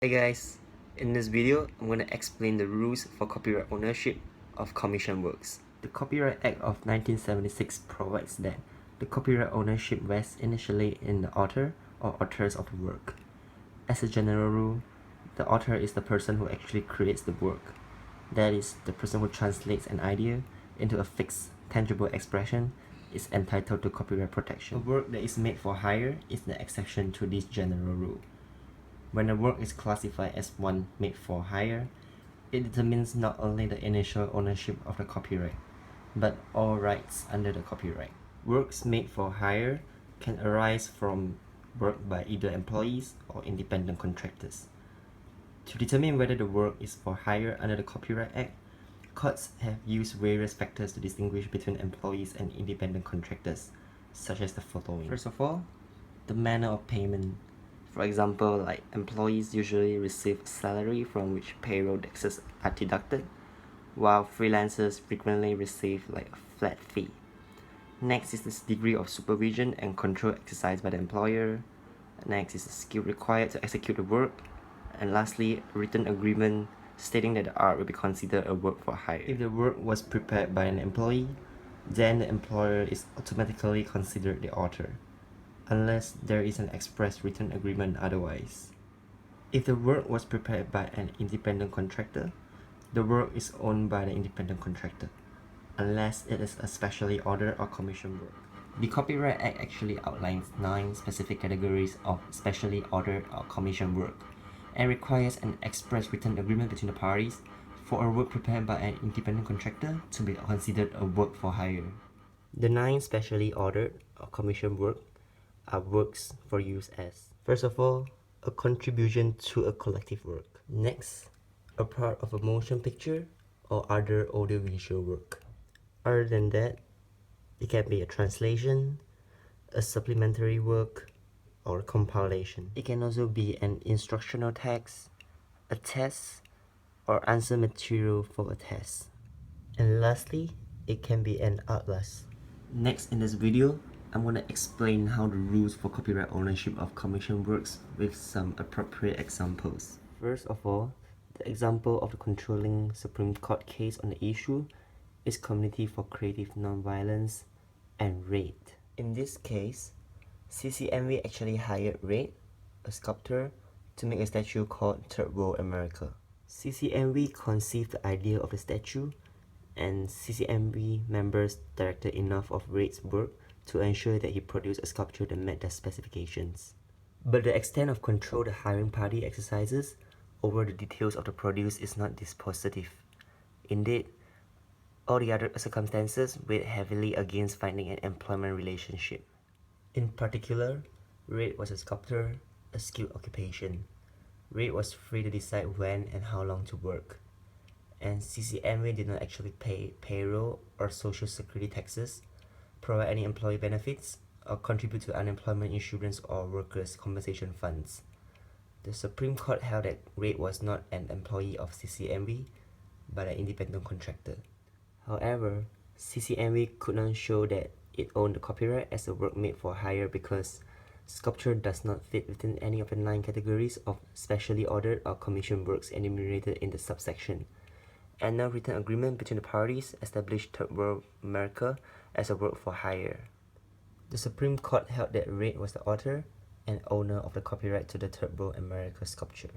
Hey guys, in this video I'm going to explain the rules for copyright ownership of commission works. The Copyright Act of 1976 provides that the copyright ownership rests initially in the author or authors of the work. As a general rule, the author is the person who actually creates the work. That is, the person who translates an idea into a fixed, tangible expression is entitled to copyright protection. A work that is made for hire is the exception to this general rule. When a work is classified as one made for hire, it determines not only the initial ownership of the copyright, but all rights under the copyright. Works made for hire can arise from work by either employees or independent contractors. To determine whether the work is for hire under the Copyright Act, courts have used various factors to distinguish between employees and independent contractors, such as the following. First of all, the manner of payment. For example, like employees usually receive salary from which payroll taxes are deducted, while freelancers frequently receive like a flat fee. Next is the degree of supervision and control exercised by the employer. Next is the skill required to execute the work. And lastly, a written agreement stating that the art will be considered a work for hire. If the work was prepared by an employee, then the employer is automatically considered the author, unless there is an express written agreement otherwise. If the work was prepared by an independent contractor, the work is owned by the independent contractor, unless it is a specially ordered or commissioned work. The Copyright Act actually outlines 9 specific categories of specially ordered or commissioned work, and requires an express written agreement between the parties for a work prepared by an independent contractor to be considered a work for hire. The 9 specially ordered or commissioned work are works for use as: first of all, a contribution to a collective work. Next, a part of a motion picture or other audiovisual work. Other than that, it can be a translation, a supplementary work, or a compilation. It can also be an instructional text, a test, or answer material for a test. And lastly, it can be an atlas. Next in this video, I'm going to explain how the rules for copyright ownership of commission works with some appropriate examples. First of all, the example of the controlling Supreme Court case on the issue is Community for Creative Nonviolence and RAID. In this case, CCMV actually hired RAID, a sculptor, to make a statue called Third World America. CCMV conceived the idea of the statue, and CCMV members directed enough of RAID's work to ensure that he produced a sculpture that met their specifications. But the extent of control the hiring party exercises over the details of the produce is not dispositive. Indeed, all the other circumstances weighed heavily against finding an employment relationship. In particular, RAID was a sculptor, a skilled occupation. RAID was free to decide when and how long to work, and CCMV did not actually pay payroll or social security taxes, provide any employee benefits, or contribute to unemployment insurance or workers' compensation funds. The Supreme Court held that RAID was not an employee of CCMV, but an independent contractor. However, CCMV could not show that it owned the copyright as a work made for hire because sculpture does not fit within any of the 9 categories of specially ordered or commissioned works enumerated in the subsection, and no written agreement between the parties established Third World America as a work for hire. The Supreme Court held that RAID was the author and owner of the copyright to the Third World America sculpture.